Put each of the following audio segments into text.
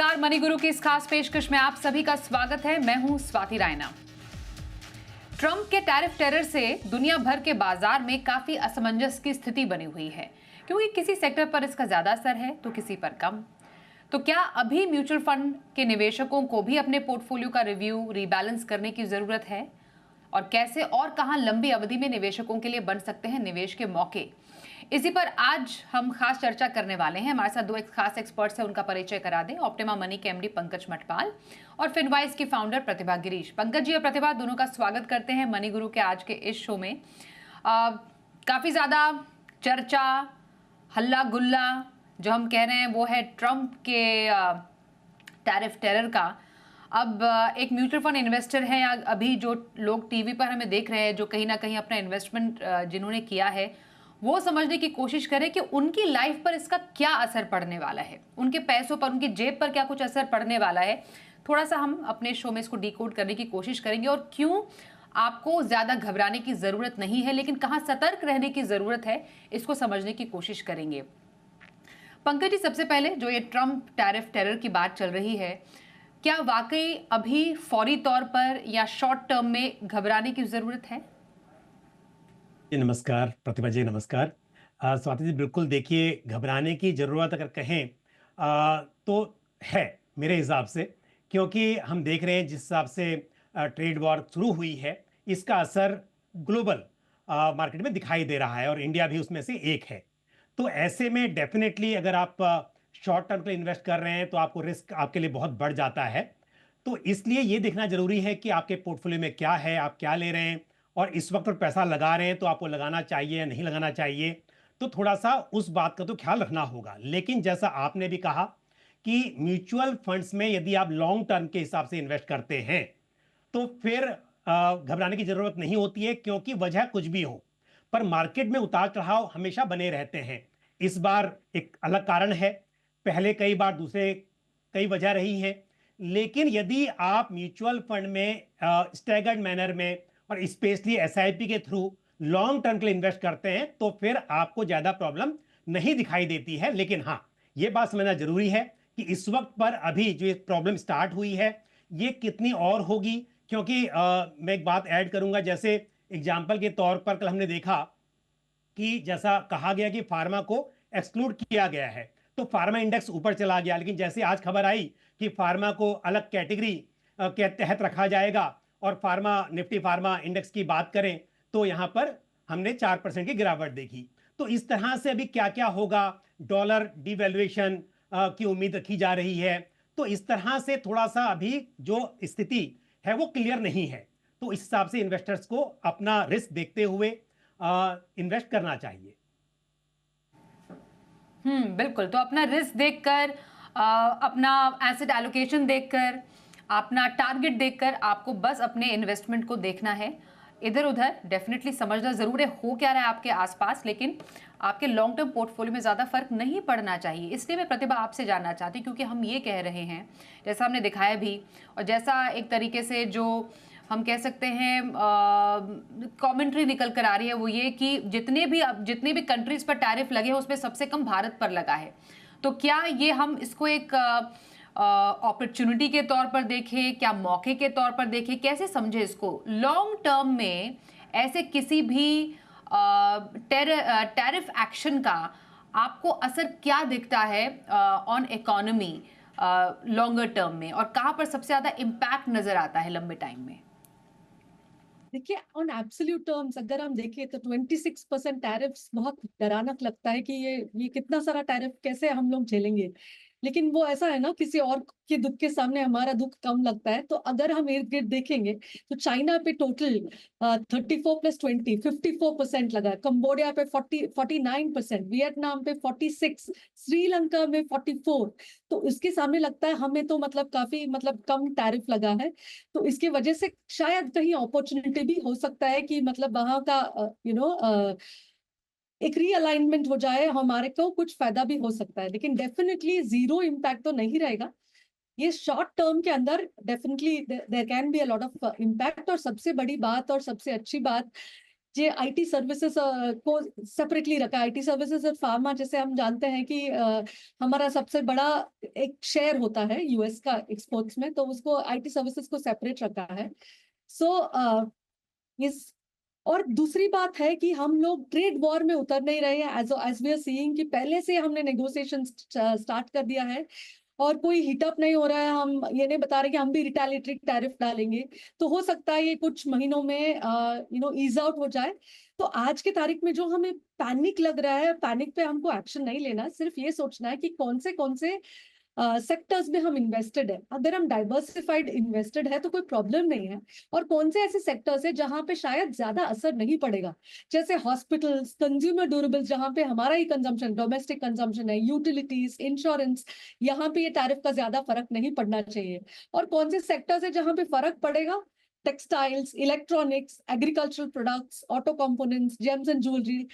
नमस्कार, मनी गुरु की इस खास पेशकश में आप सभी का स्वागत है। मैं हूं स्वाति रायना। ट्रंप के टैरिफ टेरर से दुनिया भर के बाजार में काफी असमंजस की स्थिति बनी हुई है, क्योंकि किसी सेक्टर पर इसका ज्यादा असर है तो किसी पर कम। तो क्या अभी म्यूचुअल फंड के निवेशकों को भी अपने पोर्टफोलियो का रिव्यू, रीबैलेंस करने की जरूरत है? और कैसे और कहां लंबी अवधि में निवेशकों के लिए बन सकते हैं निवेश के मौके? इसी पर आज हम खास चर्चा करने वाले हैं। हमारे साथ दो खास एक्सपर्ट्स हैं, उनका परिचय करा दें। ऑप्टिमा मनी के एमडी पंकज मटपाल और फिनवाइज की फाउंडर प्रतिभा गिरीश। पंकज जी और प्रतिभा दोनों का स्वागत करते हैं मनी गुरु के आज के इस शो में। काफी ज्यादा चर्चा, हल्ला गुल्ला जो हम कह रहे हैं वो है ट्रंप के टैरिफ टेरर का। अब एक म्यूचुअल फंड इन्वेस्टर है या अभी जो लोग टीवी पर हमें देख रहे हैं, जो कहीं ना कहीं अपना इन्वेस्टमेंट जिन्होंने किया है वो समझने की कोशिश करें कि उनकी लाइफ पर इसका क्या असर पड़ने वाला है, उनके पैसों पर, उनकी जेब पर क्या कुछ असर पड़ने वाला है। थोड़ा सा हम अपने शो में इसको डिकोड करने की कोशिश करेंगे और क्यों आपको ज्यादा घबराने की जरूरत नहीं है, लेकिन कहां सतर्क रहने की जरूरत है, इसको समझने की कोशिश करेंगे। पंकज जी, सबसे पहले जो ये ट्रंप टैरिफ टेरर की बात चल रही है, क्या वाकई अभी फौरी तौर पर या शॉर्ट टर्म में घबराने की जरूरत है? नमस्कार प्रतिभा जी, नमस्कार। स्वाति जी, बिल्कुल देखिए, घबराने की ज़रूरत अगर कहें तो है मेरे हिसाब से, क्योंकि हम देख रहे हैं जिस हिसाब से ट्रेड वॉर शुरू हुई है, इसका असर ग्लोबल मार्केट में दिखाई दे रहा है और इंडिया भी उसमें से एक है। तो ऐसे में डेफिनेटली अगर आप शॉर्ट टर्म पे इन्वेस्ट कर रहे हैं तो आपको रिस्क आपके लिए बहुत बढ़ जाता है। तो इसलिए ये देखना जरूरी है कि आपके पोर्टफोलियो में क्या है, आप क्या ले रहे हैं और इस वक्त पर पैसा लगा रहे हैं तो आपको लगाना चाहिए या नहीं लगाना चाहिए। तो थोड़ा सा उस बात का तो ख्याल रखना होगा। लेकिन जैसा आपने भी कहा कि म्यूचुअल फंड्स में यदि आप लॉन्ग टर्म के हिसाब से इन्वेस्ट करते हैं तो फिर घबराने की जरूरत नहीं होती है, क्योंकि वजह कुछ भी हो पर मार्केट में उतार चढ़ाव हमेशा बने रहते हैं। इस बार एक अलग कारण है, पहले कई बार दूसरे कई वजह रही है। लेकिन यदि आप म्यूचुअल फंड में स्टैगर्ड मैनर में और स्पेशली एसआईपी के थ्रू लॉन्ग टर्म के लिए इन्वेस्ट करते हैं तो फिर आपको ज्यादा प्रॉब्लम नहीं दिखाई देती है। लेकिन हाँ, ये बात समझना जरूरी है कि इस वक्त पर अभी जो प्रॉब्लम स्टार्ट हुई है ये कितनी और होगी, क्योंकि मैं एक बात ऐड करूंगा। जैसे एग्जाम्पल के तौर पर कल हमने देखा कि जैसा कहा गया कि फार्मा को एक्सक्लूड किया गया है तो फार्मा इंडेक्स ऊपर चला गया, लेकिन जैसे आज खबर आई कि फार्मा को अलग कैटेगरी के तहत रखा जाएगा और फार्मा निफ्टी फार्मा इंडेक्स की बात करें तो यहां पर हमने 4% की गिरावट देखी। तो इस तरह से अभी क्या क्या होगा, डॉलर डिवैल्यूएशन की उम्मीद रखी जा रही है। तो इस तरह से थोड़ा सा अभी जो स्थिति है वो क्लियर नहीं है। तो इस हिसाब से इन्वेस्टर्स को अपना रिस्क देखते हुए इन्वेस्ट करना चाहिए। बिल्कुल। तो अपना रिस्क देखकर, अपना एसेट एलोकेशन देखकर, अपना टारगेट देखकर आपको बस अपने इन्वेस्टमेंट को देखना है। इधर उधर डेफिनेटली समझना जरूर है हो क्या रहा है आपके आसपास, लेकिन आपके लॉन्ग टर्म पोर्टफोलियो में ज्यादा फर्क नहीं पड़ना चाहिए। इसलिए मैं प्रतिभा आपसे जानना चाहती हूँ, क्योंकि हम ये कह रहे हैं, जैसा हमने दिखाया भी और जैसा एक तरीके से जो हम कह सकते हैं कमेंट्री निकल कर आ रही है, वो ये कि जितने भी कंट्रीज पर टैरिफ लगे हैं उसमें सबसे कम भारत पर लगा है। तो क्या ये हम इसको एक अपॉर्चुनिटी के तौर पर देखें, क्या मौके के तौर पर देखें, कैसे समझे इसको? लॉन्ग टर्म में ऐसे किसी भी टैरिफ एक्शन का आपको असर क्या दिखता है ऑन इकोनॉमी लॉन्गर टर्म में, और कहां पर सबसे ज्यादा इम्पैक्ट नजर आता है लंबे टाइम में? देखिए, ऑन एब्सोल्यूट टर्म्स अगर हम देखें तो 26% टैरिफ्स बहुत डरावना लगता है कि ये कितना सारा टैरिफ कैसे हम लोग झेलेंगे। लेकिन वो ऐसा है ना, किसी और के दुख के सामने हमारा दुख कम लगता है। तो अगर हम इर्द गिर्द देखेंगे तो चाइना पे टोटल 34+20 54% लगा, कंबोडिया पे 49%, वियतनाम पे 46, श्रीलंका में 44। तो इसके सामने लगता है हमें तो मतलब काफी मतलब कम टैरिफ लगा है। तो इसके वजह से शायद कहीं अपॉर्चुनिटी भी हो सकता है कि मतलब वहां का एक रीअलाइनमेंट हो जाए, हमारे को कुछ फायदा भी हो सकता है। लेकिन डेफिनेटली जीरो इम्पैक्ट तो नहीं रहेगा। ये शॉर्ट टर्म के अंदर definitely there can be a lot of impact. और सबसे बड़ी बात और सबसे अच्छी बात ये आईटी सर्विसेज को सेपरेटली रखा है। आईटी सर्विसेज और फार्मा, जैसे हम जानते हैं कि हमारा सबसे बड़ा एक शेयर होता है यूएस का एक्सपोर्ट्स में, तो उसको आईटी सर्विसेज को सेपरेट रखा है। सो इस और दूसरी बात है कि हम लोग ट्रेड वॉर में उतर नहीं रहे हैं, एज वी आर सीइंग कि पहले से हमने नेगोशिएशन स्टार्ट कर दिया है और कोई हिटअप नहीं हो रहा है। हम ये नहीं बता रहे कि हम भी रिटेलिएटरी टैरिफ डालेंगे, तो हो सकता है ये कुछ महीनों में ईज आउट हो जाए। तो आज की तारीख में जो हमें पैनिक लग रहा है, पैनिक पे हमको एक्शन नहीं लेना, सिर्फ ये सोचना है कि कौन से सेक्टर्स में हम इन्वेस्टेड है। अगर हम डाइवर्सिफाइड इन्वेस्टेड है तो कोई प्रॉब्लम नहीं है, और कौन से ऐसे सेक्टर्स है जहां पे शायद ज्यादा असर नहीं पड़ेगा, जैसे हॉस्पिटल्स, कंज्यूमर ड्यूरेबल्स जहां पे हमारा ही कंजम्पशन, डोमेस्टिक कंजम्पशन है, यूटिलिटीज, इंश्योरेंस, यहाँ पे ये टैरिफ का ज्यादा फर्क नहीं पड़ना चाहिए। और कौन से सेक्टर्स है जहां पे फर्क पड़ेगा, textiles, electronics, agricultural products, auto components, James and jewellery,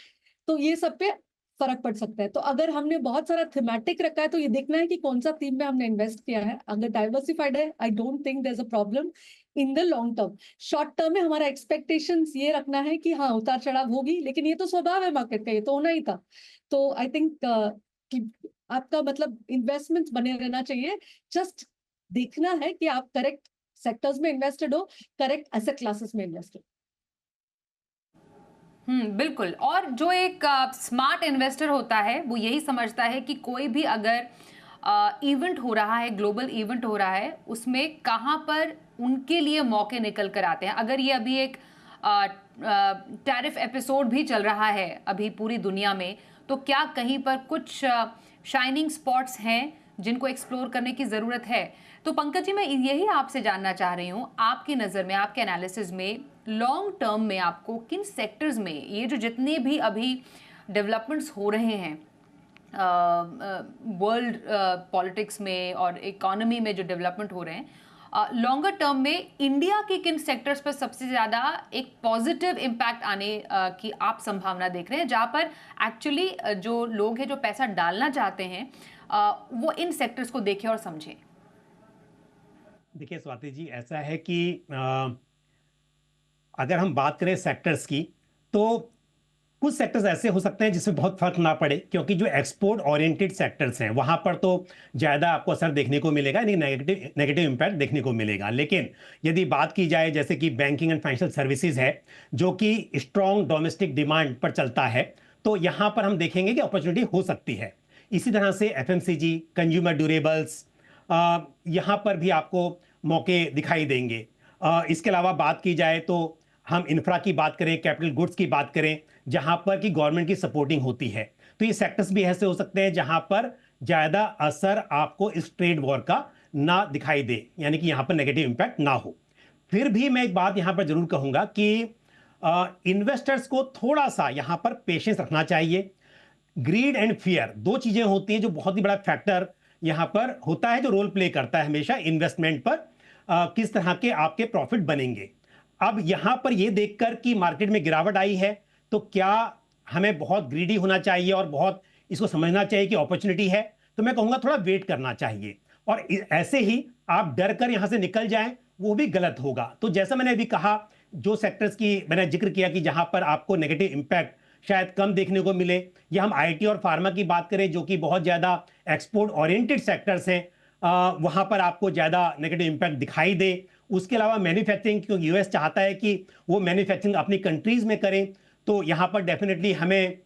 तो ये सब पे फर्क पड़ सकता है। तो अगर हमने बहुत सारा थीमेटिक रखा है तो ये देखना है कि कौन सा थीम में हमने इन्वेस्ट किया है। अगर डाइवर्सिफाइड है, I don't think there is a problem in the long term. Short term में हमारा एक्सपेक्टेशंस ये रखना है कि हाँ, उतार चढ़ाव होगी, लेकिन ये तो स्वभाव है मार्केट का, ये तो होना ही था। तो आई थिंक कि आपका मतलब इन्वेस्टमेंट्स बने रहना चाहिए। जस्ट देखना है कि आप करेक्ट सेक्टर्स में इन्वेस्टेड हो, करेक्ट एसेट क्लासेस में इन्वेस्टेड। बिल्कुल। और जो एक स्मार्ट इन्वेस्टर होता है वो यही समझता है कि कोई भी अगर इवेंट हो रहा है, ग्लोबल इवेंट हो रहा है, उसमें कहाँ पर उनके लिए मौके निकल कर आते हैं। अगर ये अभी एक टैरिफ एपिसोड भी चल रहा है अभी पूरी दुनिया में, तो क्या कहीं पर कुछ शाइनिंग स्पॉट्स हैं जिनको एक्सप्लोर करने की ज़रूरत है। तो पंकज जी, मैं यही आपसे जानना चाह रही हूँ, आपकी नज़र में, आपके एनालिसिस में, लॉन्ग टर्म में आपको किन सेक्टर्स में ये जो जितने भी अभी डेवलपमेंट्स हो रहे हैं वर्ल्ड पॉलिटिक्स में और इकोनॉमी में जो डेवलपमेंट हो रहे हैं, लॉन्गर टर्म में इंडिया के किन सेक्टर्स पर सबसे ज़्यादा एक पॉजिटिव इम्पैक्ट आने की आप संभावना देख रहे हैं, जहाँ पर एक्चुअली जो लोग हैं जो पैसा डालना चाहते हैं वो इन सेक्टर्स को देखें और समझें। देखिए स्वाति जी, ऐसा है कि अगर हम बात करें सेक्टर्स की, तो कुछ सेक्टर्स ऐसे हो सकते हैं जिसमें बहुत फर्क ना पड़े, क्योंकि जो एक्सपोर्ट ओरिएंटेड सेक्टर्स हैं वहां पर तो ज्यादा आपको असर देखने को मिलेगा, नहीं नेगेटिव इंपैक्ट देखने को मिलेगा। लेकिन यदि बात की जाए जैसे कि बैंकिंग एंड फाइनेंशियल सर्विसेज है, जो कि स्ट्रॉन्ग डोमेस्टिक डिमांड पर चलता है, तो यहां पर हम देखेंगे कि अपॉर्चुनिटी हो सकती है। इसी तरह से एफएमसीजी, कंज्यूमर ड्यूरेबल्स, यहां पर भी आपको मौके दिखाई देंगे। इसके अलावा बात की जाए तो हम इंफ्रा की बात करें, कैपिटल गुड्स की बात करें, जहां पर कि गवर्नमेंट की सपोर्टिंग होती है, तो ये सेक्टर्स भी ऐसे हो सकते हैं जहां पर ज्यादा असर आपको इस ट्रेड वॉर का ना दिखाई दे, यानी कि यहां पर नेगेटिव इंपैक्ट ना हो। फिर भी मैं एक बात यहां पर जरूर कहूंगा कि इन्वेस्टर्स को थोड़ा सा यहां पर पेशेंस रखना चाहिए। ग्रीड एंड फियर दो चीजें होती हैं जो बहुत ही बड़ा फैक्टर यहां पर होता है, जो रोल प्ले करता है हमेशा इन्वेस्टमेंट पर, किस तरह के आपके प्रॉफिट बनेंगे। अब यहां पर यह देखकर कि मार्केट में गिरावट आई है, तो क्या हमें बहुत ग्रीडी होना चाहिए और बहुत इसको समझना चाहिए कि अपॉर्चुनिटी है? तो मैं कहूंगा थोड़ा वेट करना चाहिए, और ऐसे ही आप डर कर यहां से निकल जाएं वो भी गलत होगा। तो जैसा मैंने अभी कहा, जो सेक्टर्स की मैंने जिक्र किया कि जहां पर आपको नेगेटिव इंपैक्ट शायद कम देखने को मिले, या हम आईटी और फार्मा की बात करें जो कि बहुत ज्यादा एक्सपोर्ट ओरिएंटेड सेक्टर्स हैं, वहां पर आपको ज्यादा नेगेटिव इंपैक्ट दिखाई दे। उसके अलावा मैन्युफैक्चरिंग, क्योंकि यूएस चाहता है कि वो मैन्युफैक्चरिंग अपनी कंट्रीज में करें, तो यहां पर डेफिनेटली हमें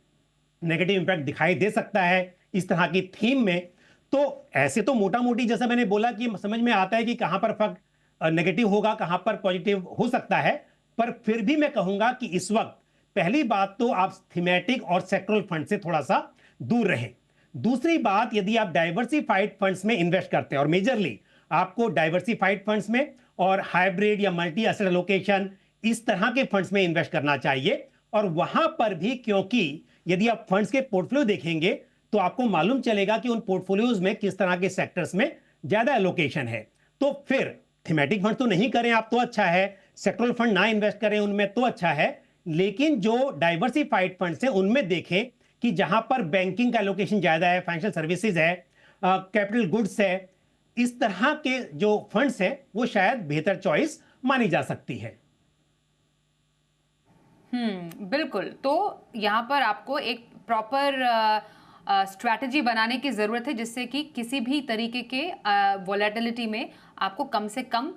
नेगेटिव इंपैक्ट दिखाई दे सकता है इस तरह की थीम में। तो ऐसे तो मोटा मोटी जैसा मैंने बोला कि समझ में आता है कि कहां पर फर्क नेगेटिव होगा, कहां पर पॉजिटिव हो सकता है, पर फिर भी मैं कहूंगा कि इस वक्त पहली बात तो आप थीमेटिक और सेक्टरल फंड से थोड़ा सा दूर रहें। दूसरी बात, यदि आप डाइवर्सिफाइड फंड्स में इन्वेस्ट करते हैं, और मेजरली आपको डाइवर्सिफाइड फंड्स में और हाइब्रिड या मल्टी एसेट एलोकेशन इस तरह के फंड्स में इन्वेस्ट करना चाहिए। और वहां पर भी, क्योंकि यदि आप फंड्स के पोर्टफोलियो देखेंगे तो आपको मालूम चलेगा कि उन पोर्टफोलियोज में किस तरह के सेक्टर्स में ज्यादा एलोकेशन है। तो फिर थीमेटिक फंड तो नहीं करें आप तो अच्छा है, सेक्टरल फंड ना इन्वेस्ट करें उनमें तो अच्छा है, लेकिन जो डाइवर्सिफाइड फंड्स हैं उनमें देखें कि जहां पर बैंकिंग का एलोकेशन ज्यादा है, फाइनेंशियल सर्विसेज है, कैपिटल गुड्स है, इस तरह के जो फंड्स हैं वो शायद बेहतर चॉइस मानी जा सकती है। बिल्कुल। तो यहाँ पर आपको एक प्रॉपर स्ट्रैटेजी बनाने की ज़रूरत है, जिससे कि किसी भी तरीके के वॉलेटिलिटी में आपको कम से कम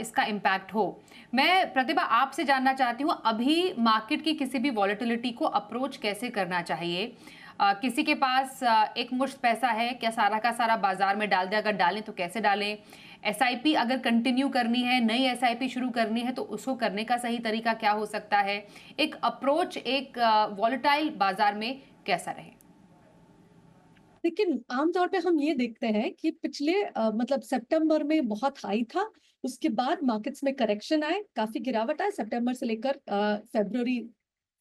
इसका इम्पैक्ट हो। मैं प्रतिभा आपसे जानना चाहती हूँ, अभी मार्केट की किसी भी वॉलेटिलिटी को अप्रोच कैसे करना चाहिए? किसी के पास एक मुश्त पैसा है, क्या सारा का सारा बाजार में डाल दें? अगर डालें तो कैसे डालें? एसआईपी अगर कंटिन्यू करनी है, नई एसआईपी शुरू करनी है, तो उसको करने का सही तरीका क्या हो सकता है? एक अप्रोच एक वॉलेटाइल बाजार में कैसा रहे? लेकिन आमतौर पे हम ये देखते हैं कि पिछले मतलब सितंबर में बहुत हाई था, उसके बाद मार्केट्स में करेक्शन आए, काफी गिरावट आए सितंबर से लेकर फरवरी,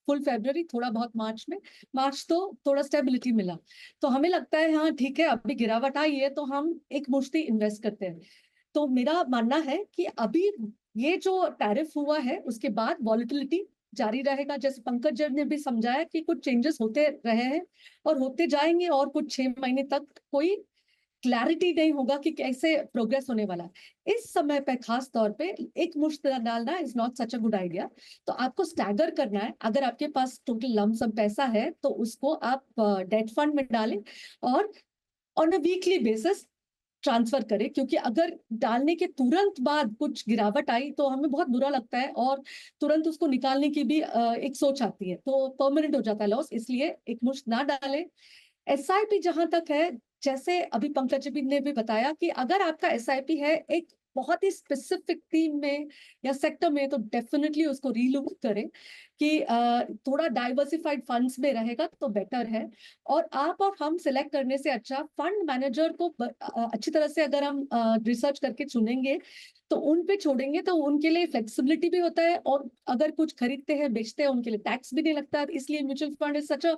फुल फरवरी, थोड़ा बहुत मार्च में। मार्च तो थोड़ा स्टेबिलिटी मिला, तो हमें लगता है हाँ ठीक है, अभी गिरावट आई है तो हम एक मुश्ती इन्वेस्ट करते हैं। तो मेरा मानना है कि अभी ये जो टैरिफ हुआ है उसके बाद वॉलेटिलिटी जारी रहेगा। जैसे पंकज जी ने भी समझाया कि कुछ चेंजेस होते रहे हैं और होते जाएंगे, और कुछ 6 महीने तक कोई क्लैरिटी नहीं होगा कि कैसे प्रोग्रेस होने वाला है। इस समय पे खास तौर पे एक मुश्त डालना is not such a good idea. तो आपको स्टैगर करना है। अगर आपके पास टोटल लमसम पैसा है तो उसको आप डेट फंड में डालें और on a weekly basis transfer करें, क्योंकि अगर डालने के तुरंत बाद कुछ गिरावट आई तो हमें बहुत बुरा लगता है और तुरंत उसको निकालने की भी एक सोच आती है, तो परमानेंट हो जाता है लॉस। इसलिए एक मुश्त ना डालें। एसआईपी जहां तक है, जैसे अभी पंकज जी ने भी बताया कि अगर आपका एसआईपी है एक बहुत ही स्पेसिफिक थीम में या सेक्टर में, तो डेफिनेटली उसको रीलुक करें कि थोड़ा डाइवर्सिफाइड फंड्स में रहेगा तो बेटर है। और आप और हम सिलेक्ट करने से अच्छा फंड मैनेजर को अच्छी तरह से अगर हम रिसर्च करके चुनेंगे तो उन पे छोड़ेंगे तो उनके लिए फ्लेक्सिबिलिटी भी होता है, और अगर कुछ खरीदते हैं बेचते हैं उनके लिए टैक्स भी नहीं लगता। इसलिए mutual fund is such a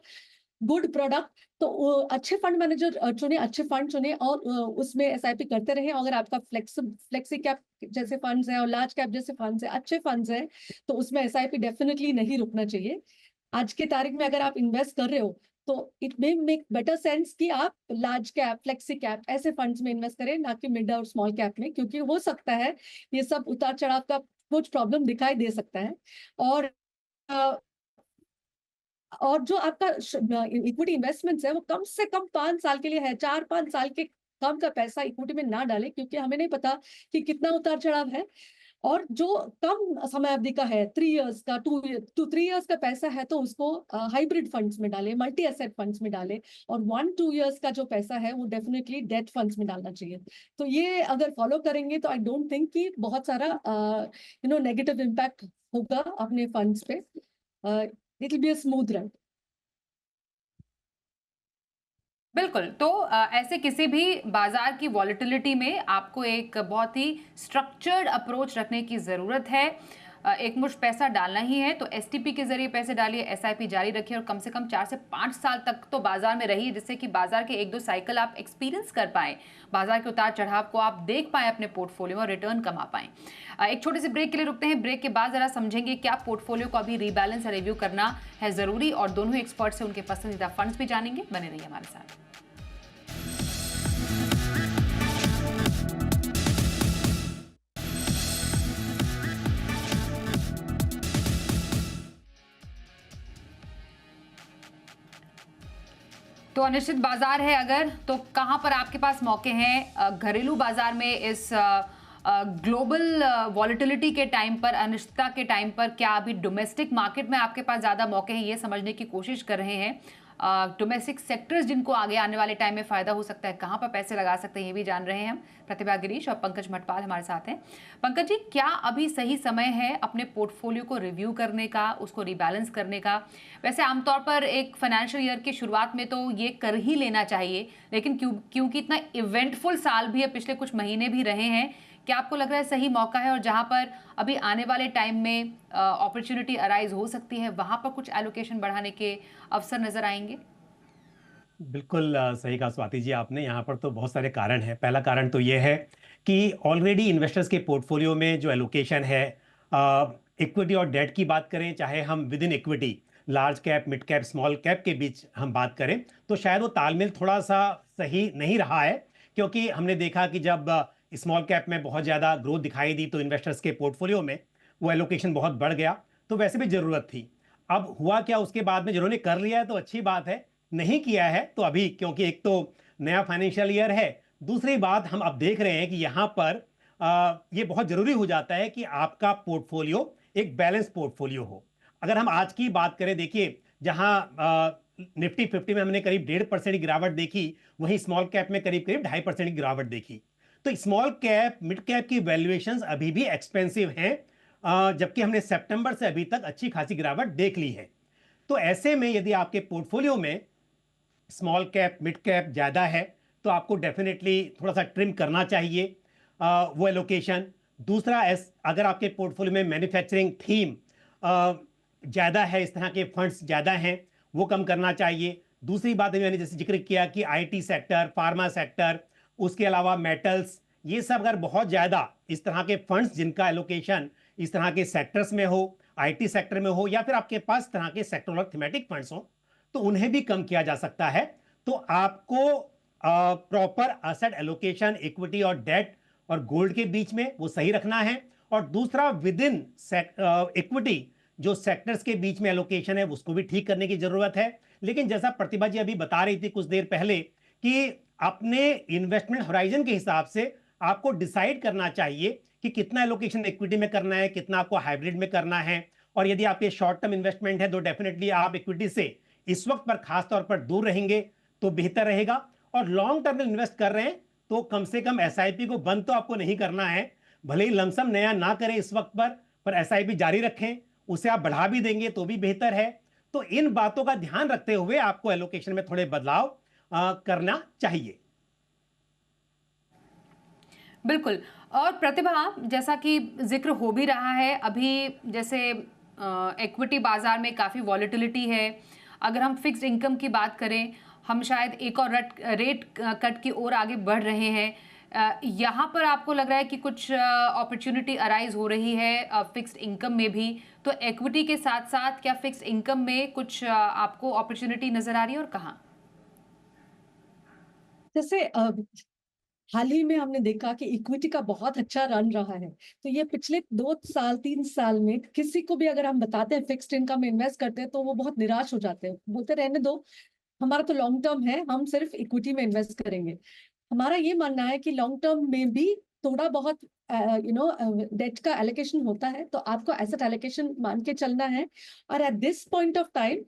good product. तो अच्छे फंड मैनेजर चुने, अच्छे फंड चुने और उसमें एसआईपी करते रहे। अगर आपका फ्लेक्सी कैप जैसे फंड्स है और लार्ज कैप जैसे फंड्स है, अच्छे फंड्स है, तो उसमें एसआईपी डेफिनेटली नहीं रुकना चाहिए। आज के तारीख में अगर आप इन्वेस्ट कर रहे हो तो it may make better sense कि आप लार्ज कैप, फ्लेक्सी कैप ऐसे फंड्स में इन्वेस्ट करें, ना कि मिड और स्मॉल कैप में, क्योंकि हो सकता है ये सब उतार चढ़ाव का कुछ प्रॉब्लम दिखाई दे सकता है। और और जो आपका इक्विटी इन्वेस्टमेंट्स है वो कम से कम 5 साल के लिए है। 4-5 साल के कम का पैसा इक्विटी में ना डालें, क्योंकि हमें नहीं पता कि कितना उतार चढ़ाव है। और जो कम समय अवधि का है, 3 इयर्स का, 2-3 इयर्स का पैसा है, तो उसको हाइब्रिड फंड्स में डालें, मल्टी एसेट फंड्स में डालें। और 1-2 इयर्स का जो पैसा है वो डेफिनेटली डेट फंड्स में डालना चाहिए। तो ये अगर फॉलो करेंगे तो आई डोंट थिंक कि बहुत सारा नेगेटिव इम्पैक्ट होगा अपने फंड्स पे। It will be a smooth ride. बिल्कुल। तो ऐसे किसी भी बाजार की वॉलेटिलिटी में आपको एक बहुत ही स्ट्रक्चर्ड अप्रोच रखने की ज़रूरत है। एक मुश्त पैसा डालना ही है तो एसटीपी के जरिए पैसे डालिए, एसआईपी जारी रखिए और कम से कम 4 से 5 साल तक तो बाजार में रहिए, जिससे कि बाजार के 1-2 साइकिल आप एक्सपीरियंस कर पाएं, बाजार के उतार चढ़ाव को आप देख पाएं अपने पोर्टफोलियो में और रिटर्न कमा पाएं। एक छोटे से ब्रेक के लिए रुकते हैं। ब्रेक के बाद जरा समझेंगे क्या पोर्टफोलियो को अभी रीबैलेंस या रिव्यू करना है ज़रूरी, और दोनों ही एक्सपर्ट से उनके पसंदीदा फंड्स भी जानेंगे। बने रहिए हमारे साथ। तो अनिश्चित बाजार है अगर, तो कहां पर आपके पास मौके हैं? घरेलू बाजार में इस ग्लोबल वॉलेटिलिटी के टाइम पर, अनिश्चितता के टाइम पर, क्या अभी डोमेस्टिक मार्केट में आपके पास ज्यादा मौके हैं, ये समझने की कोशिश कर रहे हैं। डोमेस्टिक सेक्टर्स जिनको आगे आने वाले टाइम में फायदा हो सकता है, कहां पर पैसे लगा सकते हैं, ये भी जान रहे हैं हम। प्रतिभा गिरीश और पंकज मटपाल हमारे साथ हैं। पंकज जी, क्या अभी सही समय है अपने पोर्टफोलियो को रिव्यू करने का, उसको रिबैलेंस करने का? वैसे आमतौर पर एक फाइनेंशियल ईयर की शुरुआत में तो ये कर ही लेना चाहिए, लेकिन क्योंकि इतना इवेंटफुल साल भी है, पिछले कुछ महीने भी रहे हैं, क्या आपको लग रहा है सही मौका है, और जहां पर अभी आने वाले टाइम में अपॉर्चुनिटी अराइज हो सकती है, वहां पर कुछ एलोकेशन बढ़ाने के अवसर नजर आएंगे? बिल्कुल सही कहा स्वाति जी आपने। यहाँ पर तो बहुत सारे कारण हैं। पहला कारण तो ये है कि ऑलरेडी इन्वेस्टर्स के पोर्टफोलियो में जो एलोकेशन है, इक्विटी और डेट की बात करें, चाहे हम with in equity large cap, mid cap, small cap के बीच हम बात करें, तो शायद वो तालमेल थोड़ा सा सही नहीं रहा है। क्योंकि हमने देखा कि जब स्मॉल कैप में बहुत ज़्यादा ग्रोथ दिखाई दी तो इन्वेस्टर्स के पोर्टफोलियो में वो एलोकेशन बहुत बढ़ गया, तो वैसे भी ज़रूरत थी। अब हुआ क्या उसके बाद में, जिन्होंने कर लिया है तो अच्छी बात है, नहीं किया है तो अभी, क्योंकि एक तो नया फाइनेंशियल ईयर है, दूसरी बात हम अब देख रहे हैं कि यहां पर ये बहुत जरूरी हो जाता है कि आपका पोर्टफोलियो एक बैलेंस पोर्टफोलियो हो। अगर हम आज की बात करें, देखिए जहां निफ्टी 50 में हमने करीब 1.5% की गिरावट देखी, वहीं स्मॉल कैप में करीब करीब 2.5% की गिरावट देखी। तो स्मॉल कैप मिड कैप की वैल्यूएशंस अभी भी एक्सपेंसिव हैं, जबकि हमने सितंबर से अभी तक अच्छी खासी गिरावट देख ली है। तो ऐसे में यदि आपके पोर्टफोलियो में स्मॉल कैप मिड कैप ज़्यादा है तो आपको डेफिनेटली थोड़ा सा ट्रिम करना चाहिए वो एलोकेशन। दूसरा, अगर आपके पोर्टफोलियो में मैन्युफैक्चरिंग थीम ज़्यादा है, इस तरह के फंड्स ज़्यादा हैं, वो कम करना चाहिए। दूसरी बात मैंने जैसे जिक्र किया कि आईटी सेक्टर, फार्मा सेक्टर, उसके अलावा मेटल्स, ये सब अगर बहुत ज़्यादा इस तरह के फंड्स जिनका एलोकेशन इस तरह के सेक्टर्स में हो, आईटी सेक्टर में हो, या फिर आपके पास तरह के सेक्टरल थीमेटिक फंड्स हो, तो उन्हें भी कम किया जा सकता है। तो आपको प्रॉपर एसेट एलोकेशन इक्विटी और डेट और गोल्ड के बीच में वो सही रखना है। और दूसरा, विद इन इक्विटी जो सेक्टर्स के बीच में एलोकेशन है उसको भी ठीक करने की जरूरत है। लेकिन जैसा प्रतिभा जी अभी बता रही थी कुछ देर पहले कि अपने इन्वेस्टमेंट होराइजन के हिसाब से आपको डिसाइड करना चाहिए कि कितना एलोकेशन इक्विटी में करना है, कितना आपको हाइब्रिड में करना है। और यदि आपके शॉर्ट टर्म इन्वेस्टमेंट है तो डेफिनेटली आप इक्विटी से इस वक्त पर खास तौर पर दूर रहेंगे तो बेहतर रहेगा। और लॉन्ग टर्म में इन्वेस्ट कर रहे हैं तो कम से कम एसआईपी को बंद तो आपको नहीं करना है, भले ही लमसम नया ना करें इस वक्त पर एसआईपी जारी रखें, उसे आप बढ़ा भी देंगे तो भी बेहतर है। तो इन बातों का ध्यान रखते हुए आपको एलोकेशन में थोड़े बदलाव करना चाहिए। बिल्कुल। और प्रतिभा, जैसा कि जिक्र हो भी रहा है अभी, जैसे इक्विटी बाजार में काफ़ी वॉलेटिलिटी है। अगर हम फिक्स्ड इनकम की बात करें, हम शायद एक और रेट कट की ओर आगे बढ़ रहे हैं। यहाँ पर आपको लग रहा है कि कुछ अपॉर्चुनिटी अराइज हो रही है फिक्स्ड इनकम में भी, तो इक्विटी के साथ साथ क्या फिक्स्ड इनकम में कुछ आपको अपॉर्चुनिटी नजर आ रही है और कहाँ? जैसे हाल ही में हमने देखा कि इक्विटी का बहुत अच्छा रन रहा है। तो ये पिछले 2 साल 3 साल में किसी को भी अगर हम बताते हैं फिक्स्ड इनकम में इन्वेस्ट करते हैं तो वो बहुत निराश हो जाते हैं, बोलते रहने दो, हमारा तो लॉन्ग टर्म है, हम सिर्फ इक्विटी में इन्वेस्ट करेंगे। हमारा ये मानना है कि लॉन्ग टर्म में भी थोड़ा बहुत डेट का एलोकेशन होता है, तो आपको एसेट एलोकेशन मान के चलना है। और at this point of time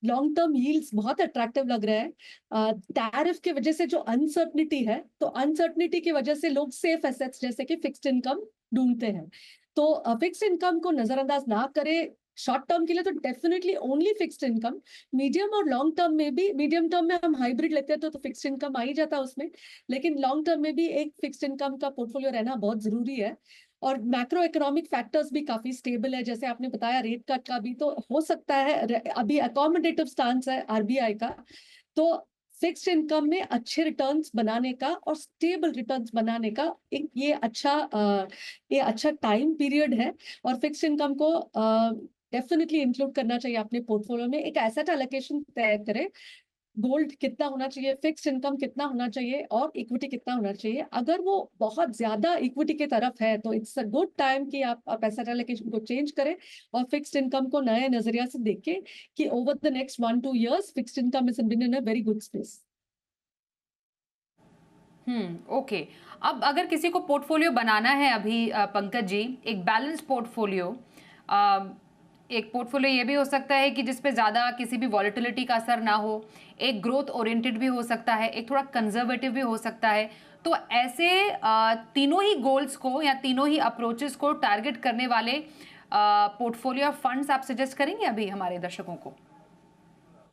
long term yields बहुत अट्रैक्टिव लग रहा है। टैरिफ की वजह से जो अनसर्टनिटी है, तो अनसर्टनिटी की वजह से लोग सेफ एसेट्स जैसे कि फिक्स्ड इनकम ढूंढते हैं। तो फिक्स्ड इनकम को नजरअंदाज ना करें शॉर्ट टर्म के लिए, तो definitely only fixed income. Medium और लॉन्ग टर्म में भी, मीडियम टर्म में हम हाइब्रिड लेते हैं तो फिक्स्ड इनकम आ ही जाता है उसमें, लेकिन लॉन्ग टर्म में भी एक फिक्स्ड इनकम का पोर्टफोलियो रहना बहुत जरूरी है। और मैक्रो इकोनॉमिक फैक्टर्स भी काफी स्टेबल है, जैसे आपने बताया रेट कट का भी तो हो सकता है, अभी अकोमोडेटिव स्टांस है आरबीआई का। तो फिक्स्ड इनकम में अच्छे रिटर्न्स बनाने का और स्टेबल रिटर्न्स बनाने का एक ये अच्छा टाइम पीरियड है। और फिक्स्ड इनकम को डेफिनेटली इंक्लूड करना चाहिए अपने पोर्टफोलियो में। एक एसेट एलोकेशन तय करें, गोल्ड कितना होना चाहिए, फिक्स्ड इनकम कितना होना चाहिए और इक्विटी कितना होना चाहिए। अगर वो बहुत ज्यादा इक्विटी की तरफ है तो इट्स अ गुड टाइम कि आप एसेट एलोकेशन को चेंज करें और फिक्स्ड इनकम को नए नजरिया से देखें कि over the next 1-2 years fixed income is in a very good space. Okay. अब अगर किसी को पोर्टफोलियो बनाना है अभी पंकज जी, एक बैलेंस पोर्टफोलियो, एक पोर्टफोलियो ये भी हो सकता है कि जिसपे ज़्यादा किसी भी वॉलेटिलिटी का असर ना हो, एक ग्रोथ ओरिएंटेड भी हो सकता है, एक थोड़ा कंजर्वेटिव भी हो सकता है। तो ऐसे तीनों ही गोल्स को या तीनों ही अप्रोचेस को टारगेट करने वाले पोर्टफोलियो फंड्स आप सजेस्ट करेंगे अभी हमारे दर्शकों को?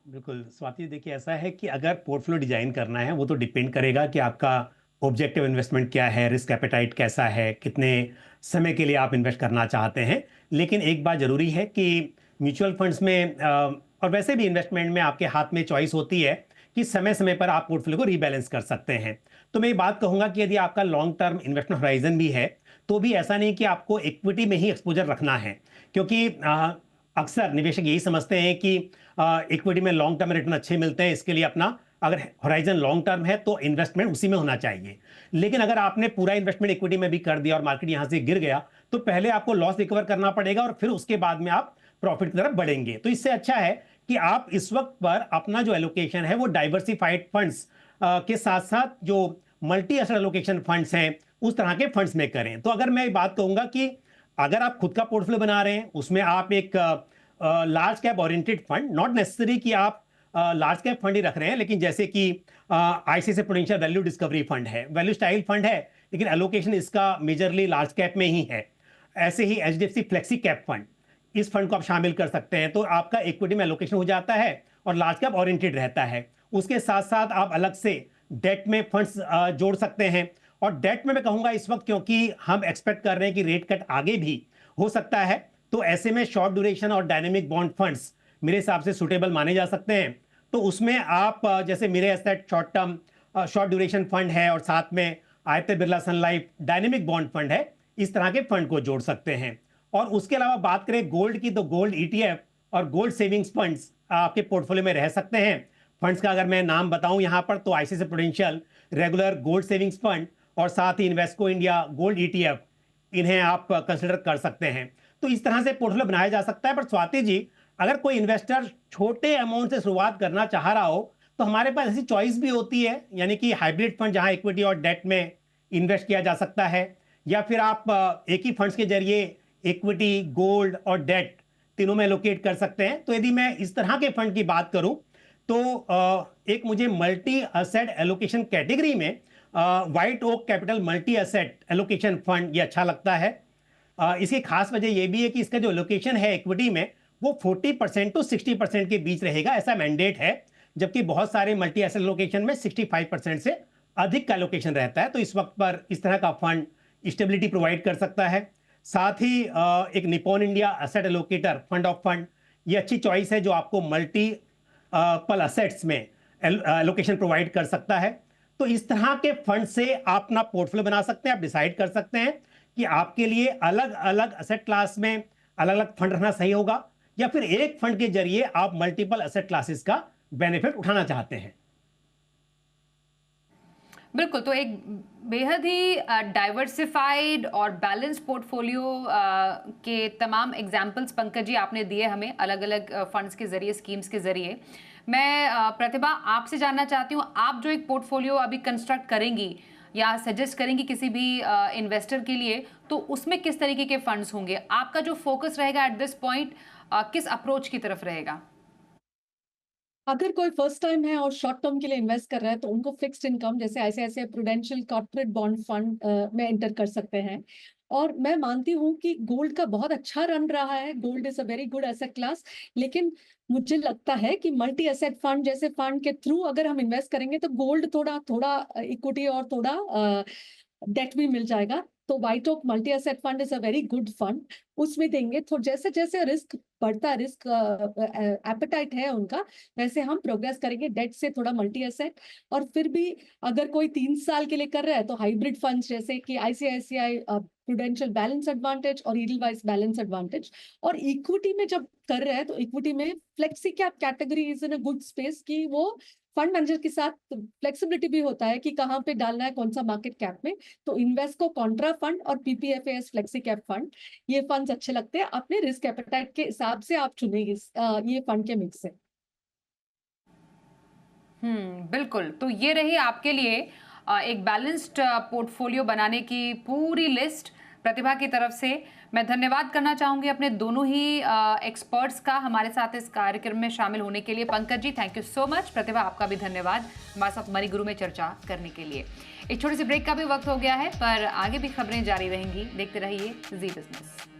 बिल्कुल स्वाति, देखिए ऐसा है कि अगर पोर्टफोलियो डिजाइन करना है वो तो डिपेंड करेगा कि आपका ऑब्जेक्टिव इन्वेस्टमेंट क्या है, रिस्क एपेटाइट कैसा है, कितने समय के लिए आप इन्वेस्ट करना चाहते हैं। लेकिन एक बात जरूरी है कि म्यूचुअल फंड्स में और वैसे भी इन्वेस्टमेंट में आपके हाथ में चॉइस होती है कि समय समय पर आप पोर्टफोलियो को रीबैलेंस कर सकते हैं। तो मैं ये बात कहूंगा कि यदि आपका लॉन्ग टर्म इन्वेस्टमेंट होराइजन भी है तो भी ऐसा नहीं कि आपको इक्विटी में ही एक्सपोजर रखना है, क्योंकि अक्सर निवेशक यही समझते हैं कि इक्विटी में लॉन्ग टर्म रिटर्न अच्छे मिलते हैं, इसके लिए अपना अगर होराइजन लॉन्ग टर्म है तो इन्वेस्टमेंट उसी में होना चाहिए। लेकिन अगर आपने पूरा इन्वेस्टमेंट इक्विटी में भी कर दिया और मार्केट यहां से गिर गया तो पहले आपको लॉस रिकवर करना पड़ेगा और फिर उसके बाद में आप प्रॉफिट की तरफ बढ़ेंगे। तो इससे अच्छा है कि आप इस वक्त पर अपना जो एलोकेशन है वो डाइवर्सिफाइड फंड्स के साथ साथ जो मल्टी एसेट एलोकेशन फंड्स हैं उस तरह के फंड्स में करें। तो अगर मैं बात कहूंगा कि अगर आप खुद का पोर्टफोलियो बना रहे हैं, उसमें आप एक large cap oriented fund, not necessary कि आप लार्ज कैप फंड ही रख रहे हैं, लेकिन जैसे कि ICICI prudential value discovery fund है, वैल्यू स्टाइल फंड है, लेकिन एलोकेशन इसका मेजरली लार्ज कैप में ही है। ऐसे ही एचडीएफसी फ्लेक्सी कैप फंड, इस फंड को आप शामिल कर सकते हैं। तो आपका इक्विटी में एलोकेशन हो जाता है और लार्ज कैप ओरिएंटेड रहता है। उसके साथ साथ आप अलग से डेट में फंड्स जोड़ सकते हैं। और डेट में मैं कहूंगा इस वक्त, क्योंकि हम एक्सपेक्ट कर रहे हैं कि रेट कट आगे भी हो सकता है, तो ऐसे में शॉर्ट ड्यूरेशन और डायनेमिक बॉन्ड फंड्स मेरे हिसाब से सुटेबल माने जा सकते हैं। तो उसमें आप जैसे मेरे asset short term short duration fund है और साथ में आदित्य बिरला सन लाइफ डायनेमिक बॉन्ड फंड है, इस तरह के फंड को जोड़ सकते हैं। और उसके अलावा बात करें गोल्ड की, तो गोल्ड ईटीएफ और गोल्ड सेविंग्स फंड्स आपके पोर्टफोलियो में रह सकते हैं। फंड्स का अगर मैं नाम बताऊं यहां पर, तो ICICI prudential regular gold savings fund और साथ ही इन्वेस्को इंडिया गोल्ड ईटीएफ, इन्हें आप कंसिडर कर सकते हैं। तो इस तरह से पोर्टफोलियो बनाया जा सकता है। पर स्वाति जी, अगर कोई इन्वेस्टर छोटे अमाउंट से शुरुआत करना चाह रहा हो तो हमारे पास ऐसी चॉइस भी होती है, यानी कि हाइब्रिड फंड जहां इक्विटी और डेट में इन्वेस्ट किया जा सकता है, या फिर आप एक ही फंड्स के जरिए इक्विटी, गोल्ड और डेट तीनों में एलोकेट कर सकते हैं। तो यदि मैं इस तरह के फंड की बात करूं तो एक मुझे मल्टी एसेट एलोकेशन कैटेगरी में White Oak Capital multi asset allocation fund ये अच्छा लगता है। इसकी खास वजह यह भी है कि इसका जो एलोकेशन है इक्विटी में वो 40% to 60% के बीच रहेगा, ऐसा मैंडेट है। जबकि बहुत सारे मल्टी एसेट एलोकेशन में 65% से अधिक का एलोकेशन रहता है। तो इस वक्त पर इस तरह का फंड स्टेबिलिटी प्रोवाइड कर सकता है। साथ ही एक Nippon India asset allocator fund of fund, ये अच्छी चॉइस है जो आपको मल्टी पल एसेट्स में एलोकेशन प्रोवाइड कर सकता है। तो इस तरह के फंड से आप अपना पोर्टफोलियो बना सकते हैं। आप डिसाइड कर सकते हैं कि आपके लिए अलग अलग एसेट क्लास में अलग अलग फंड रखना सही होगा, या फिर एक फंड के जरिए आप मल्टीपल एसेट क्लासेस का बेनिफिट उठाना चाहते हैं। बिल्कुल, तो एक बेहद ही डाइवर्सिफाइड और बैलेंस पोर्टफोलियो के तमाम एग्जाम्पल्स पंकज जी आपने दिए हमें अलग अलग फंड्स के जरिए, स्कीम्स के जरिए। मैं प्रतिभा आपसे जानना चाहती हूँ, आप जो एक पोर्टफोलियो अभी कंस्ट्रक्ट करेंगी या सजेस्ट करेंगी किसी भी इन्वेस्टर के लिए, तो उसमें किस तरीके के फंड्स होंगे? आपका जो फोकस रहेगा एट दिस पॉइंट किस अप्रोच की तरफ रहेगा? अगर कोई फर्स्ट टाइम है और शॉर्ट टर्म के लिए इन्वेस्ट कर रहा है तो उनको फिक्स्ड इनकम जैसे ICICI prudential corporate bond fund में एंटर कर सकते हैं। और मैं मानती हूँ कि गोल्ड का बहुत अच्छा रन रहा है, gold is a very good asset class. लेकिन मुझे लगता है कि मल्टी एसेट फंड जैसे फंड के थ्रू अगर हम इन्वेस्ट करेंगे तो गोल्ड थोड़ा थोड़ा इक्विटी और थोड़ा डेट भी मिल जाएगा। तो White Oak multi asset fund is a very good fund, उसमें देंगे। तो जैसे जैसे रिस्क बढ़ता है, रिस्क एपेटाइट है उनका, वैसे हम प्रोग्रेस करेंगे डेट से थोड़ा मल्टी एसेट। और फिर भी अगर कोई 3 साल के लिए कर रहा है तो हाइब्रिड फंड्स जैसे कि आईसीआईसीआई प्रूडेंशियल बैलेंस एडवांटेज और ईडलवाइज बैलेंस एडवांटेज। और इक्विटी में जब कर रहे हैं तो इक्विटी में flexi cap category is in a good space कि वो फंड मैनेजर के साथ फ्लेक्सिबिलिटी भी होता है कि कहाँ पे डालना है, कौन सा मार्केट कैप में। तो इन्वेस्को कॉन्ट्रा फंड और पीपीएफएस फ्लेक्सी कैप फंड, ये फंड्स अच्छे लगते हैं। अपने रिस्क एपेटाइट के हिसाब से आप चुनेंगे ये फंड के मिक्स से। बिल्कुल। तो ये रही आपके लिए एक बैलेंस्ड पोर्टफोलियो बनाने की पूरी लिस्ट प्रतिभा की तरफ से। मैं धन्यवाद करना चाहूंगी अपने दोनों ही एक्सपर्ट्स का हमारे साथ इस कार्यक्रम में शामिल होने के लिए। Pankaj ji, thank you so much. प्रतिभा, आपका भी धन्यवाद हमारे साथ मनी गुरु में चर्चा करने के लिए। एक छोटी सी ब्रेक का भी वक्त हो गया है, पर आगे भी खबरें जारी रहेंगी। देखते रहिए जी बिजनेस।